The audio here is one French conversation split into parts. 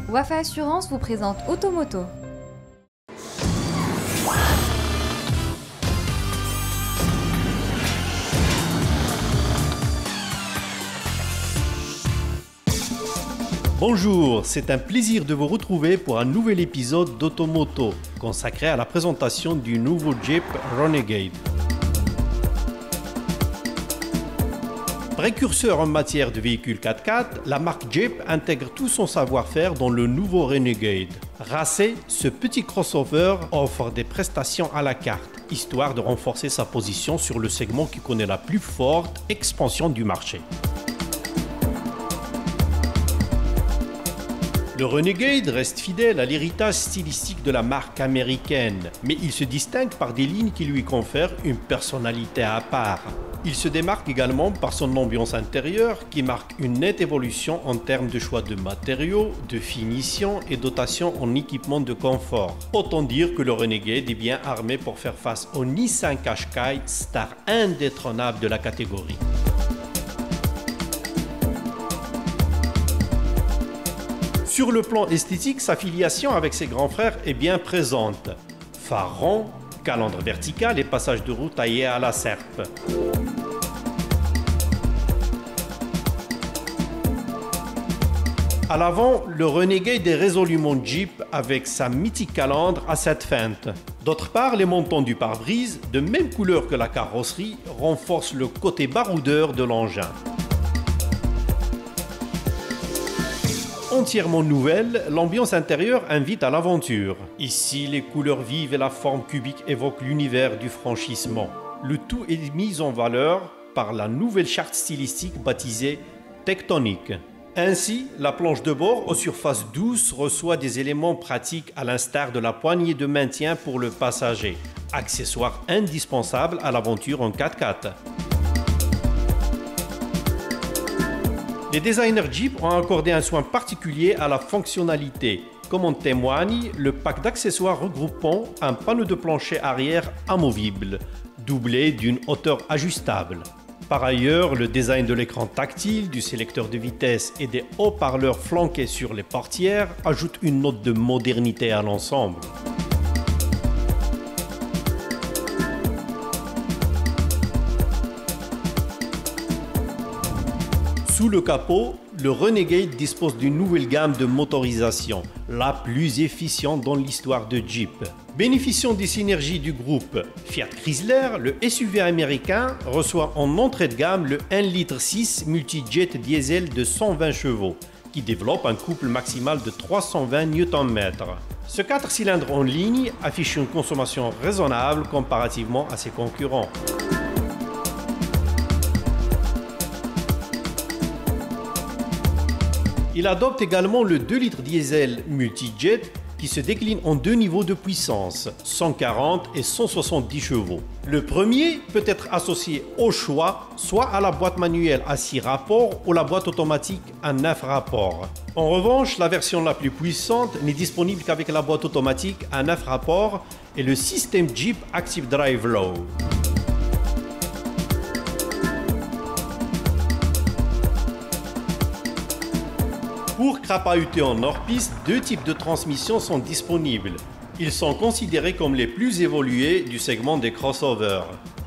Wafa Assurance vous présente Automoto. Bonjour, c'est un plaisir de vous retrouver pour un nouvel épisode d'Automoto consacré à la présentation du nouveau Jeep Renegade. Précurseur en matière de véhicules 4x4, la marque Jeep intègre tout son savoir-faire dans le nouveau Renegade. Racé, ce petit crossover offre des prestations à la carte, histoire de renforcer sa position sur le segment qui connaît la plus forte expansion du marché. Le Renegade reste fidèle à l'héritage stylistique de la marque américaine, mais il se distingue par des lignes qui lui confèrent une personnalité à part. Il se démarque également par son ambiance intérieure qui marque une nette évolution en termes de choix de matériaux, de finition et dotation en équipement de confort. Autant dire que le Renegade est bien armé pour faire face au Nissan Qashqai, star indétrônable de la catégorie. Sur le plan esthétique, sa filiation avec ses grands frères est bien présente. Phare rond, calandre verticale et passage de roue taillé à la serpe. À l'avant, le Renegade est résolument Jeep avec sa mythique calandre à 7 fentes. D'autre part, les montants du pare-brise, de même couleur que la carrosserie, renforcent le côté baroudeur de l'engin. Entièrement nouvelle, l'ambiance intérieure invite à l'aventure. Ici, les couleurs vives et la forme cubique évoquent l'univers du franchissement. Le tout est mis en valeur par la nouvelle charte stylistique baptisée Tectonic. Ainsi, la planche de bord aux surfaces douces reçoit des éléments pratiques à l'instar de la poignée de maintien pour le passager, accessoire indispensable à l'aventure en 4x4. Les designers Jeep ont accordé un soin particulier à la fonctionnalité, comme en témoigne le pack d'accessoires regroupant un panneau de plancher arrière amovible, doublé d'une hauteur ajustable. Par ailleurs, le design de l'écran tactile, du sélecteur de vitesse et des haut-parleurs flanqués sur les portières ajoute une note de modernité à l'ensemble. Sous le capot, le Renegade dispose d'une nouvelle gamme de motorisation, la plus efficiente dans l'histoire de Jeep. Bénéficiant des synergies du groupe Fiat Chrysler, le SUV américain reçoit en entrée de gamme le 1,6 litre multijet diesel de 120 chevaux, qui développe un couple maximal de 320 Nm. Ce 4 cylindres en ligne affiche une consommation raisonnable comparativement à ses concurrents. Il adopte également le 2 litres diesel multijet qui se décline en deux niveaux de puissance, 140 et 170 chevaux. Le premier peut être associé au choix, soit à la boîte manuelle à 6 rapports ou la boîte automatique à 9 rapports. En revanche, la version la plus puissante n'est disponible qu'avec la boîte automatique à 9 rapports et le système Jeep Active Drive Low. Pour crapahuter en hors-piste, deux types de transmissions sont disponibles. Ils sont considérés comme les plus évolués du segment des crossovers.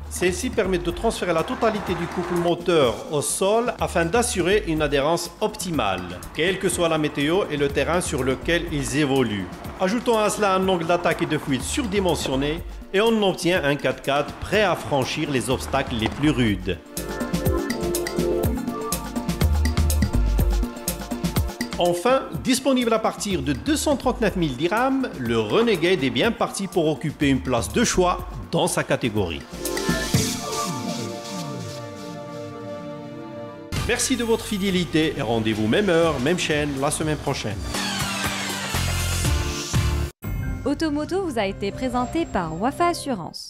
Celles-ci permettent de transférer la totalité du couple moteur au sol afin d'assurer une adhérence optimale, quelle que soit la météo et le terrain sur lequel ils évoluent. Ajoutons à cela un angle d'attaque et de fuite surdimensionné et on obtient un 4x4 prêt à franchir les obstacles les plus rudes. Enfin, disponible à partir de 239 000 dirhams, le Renegade est bien parti pour occuper une place de choix dans sa catégorie. Merci de votre fidélité et rendez-vous même heure, même chaîne la semaine prochaine. Automoto vous a été présenté par Wafa Assurance.